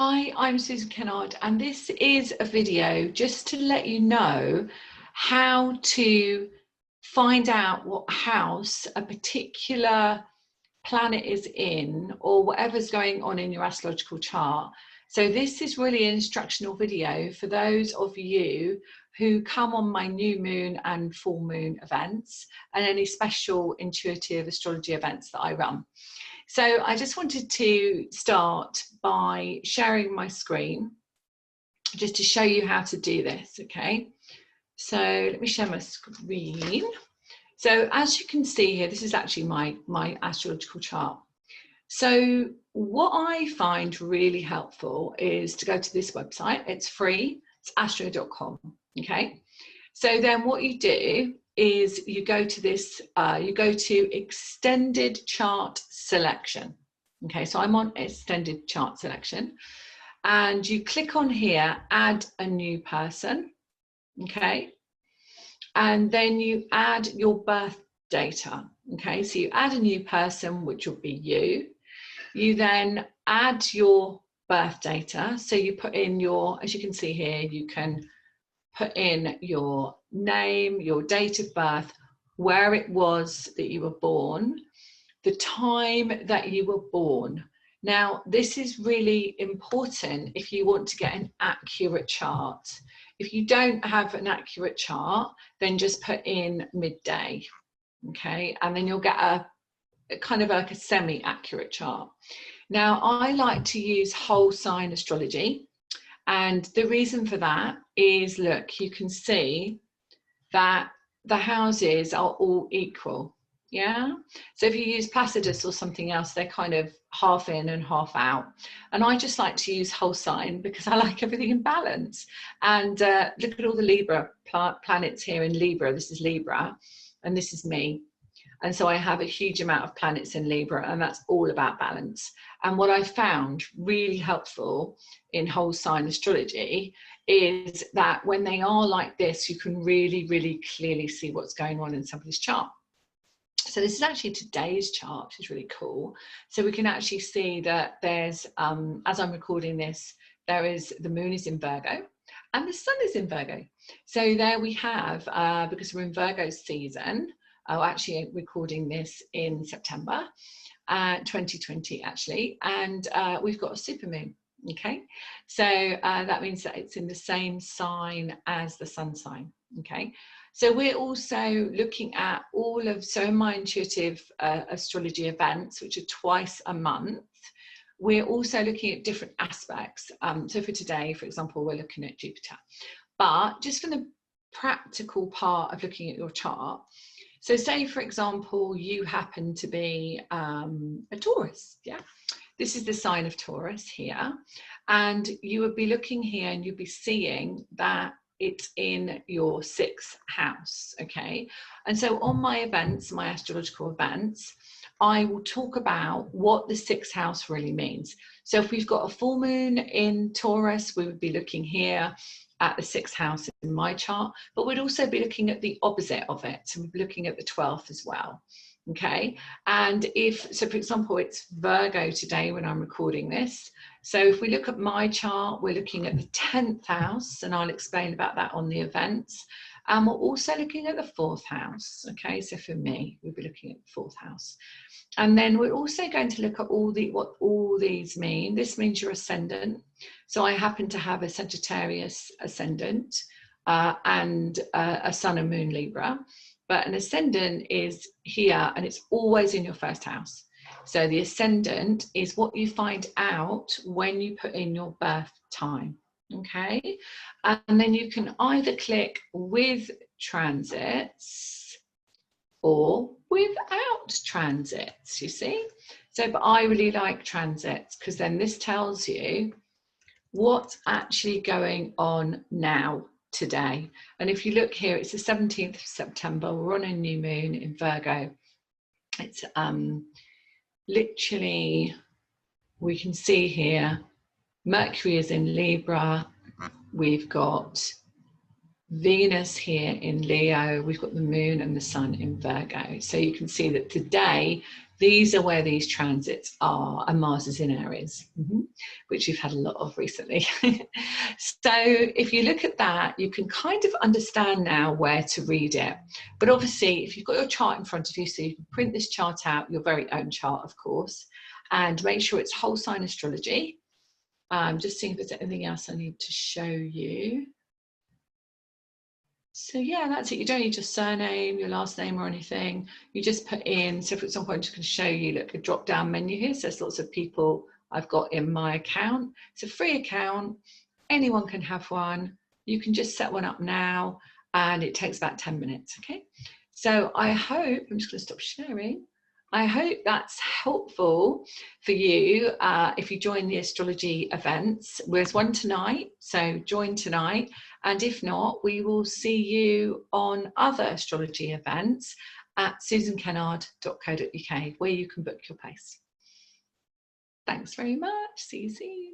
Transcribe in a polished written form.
Hi, I'm Susan Kennard, and this is a video just to let you know how to find out what house a particular planet is in, or whatever's going on in your astrological chart. So this is really an instructional video for those of you who come on my new moon and full moon events and any special intuitive astrology events that I run. So I just wanted to start by sharing my screen just to show you how to do this, okay? So let me share my screen. So as you can see here, this is actually my astrological chart. So what I find really helpful is to go to this website. It's free, it's astro.com, okay? So then what you do is you go to this, you go to extended chart selection. Okay, so I'm on extended chart selection and you click on here, add a new person, okay? And then you add your birth data, okay? So you add a new person, which will be you. You then add your birth data. So you put in your, as you can see here, you can put in your name, your date of birth, where it was that you were born, the time that you were born. Now, this is really important if you want to get an accurate chart. If you don't have an accurate chart, then just put in midday, okay? And then you'll get a kind of like a semi-accurate chart. Now, I like to use whole sign astrology. And the reason for that is, look, you can see that the houses are all equal, yeah? So if you use Placidus or something else, they're kind of half in and half out. And I just like to use whole sign because I like everything in balance. And look at all the Libra planets here in Libra. This is Libra, and this is me. And so I have a huge amount of planets in Libra, and that's all about balance. And what I found really helpful in whole sign astrology is that when they are like this, you can really, really clearly see what's going on in somebody's chart. So this is actually today's chart, which is really cool. So we can actually see that there's, as I'm recording this, there is, the moon is in Virgo and the sun is in Virgo. So there we have, because we're in Virgo season, actually recording this in September 2020 actually, and we've got a supermoon, okay? So that means that it's in the same sign as the sun sign, okay? So we're also looking at all of, so in my intuitive astrology events, which are twice a month, we're also looking at different aspects. So for today, for example, we're looking at Jupiter. But just for the practical part of looking at your chart, so say, for example, you happen to be a Taurus, yeah? This is the sign of Taurus here. And you would be looking here and you'd be seeing that it's in your 6th house, okay? And so on my events, my astrological events, I will talk about what the 6th house really means. So if we've got a full moon in Taurus, we would be looking here at the 6th house in my chart, but we'd also be looking at the opposite of it. So we'd be looking at the 12th as well, okay? And if, so for example, it's Virgo today when I'm recording this. So if we look at my chart, we're looking at the 10th house, and I'll explain about that on the events. And we're also looking at the 4th house, okay? So for me, we'll be looking at the 4th house. And then we're also going to look at what all these mean. This means your ascendant. So I happen to have a Sagittarius ascendant and a sun and moon Libra. But an ascendant is here and it's always in your 1st house. So the ascendant is what you find out when you put in your birth time, okay? And then you can either click with transits or without transits, you see? So, but I really like transits because then this tells you what's actually going on now, today. And if you look here, it's the 17th of September, we're on a new moon in Virgo. It's literally, we can see here, Mercury is in Libra, we've got Venus here in Leo, we've got the moon and the sun in Virgo. So you can see that today, these are where these transits are, and Mars is in Aries, which we've had a lot of recently. So if you look at that, you can kind of understand now where to read it. But obviously, if you've got your chart in front of you, so you can print this chart out, your very own chart, of course, and make sure it's whole sign astrology. Just seeing if there's anything else I need to show you. So yeah, that's it. You don't need your surname, your last name or anything. You just put in, so for example, I'm just going to show you, look, a drop down menu here. So there's lots of people I've got in my account. It's a free account. Anyone can have one. You can just set one up now and it takes about 10 minutes, okay? So I hope, I'm just going to stop sharing. I hope that's helpful for you if you join the astrology events. There's one tonight, so join tonight. And if not, we will see you on other astrology events at susankennard.co.uk, where you can book your place. Thanks very much. See you soon.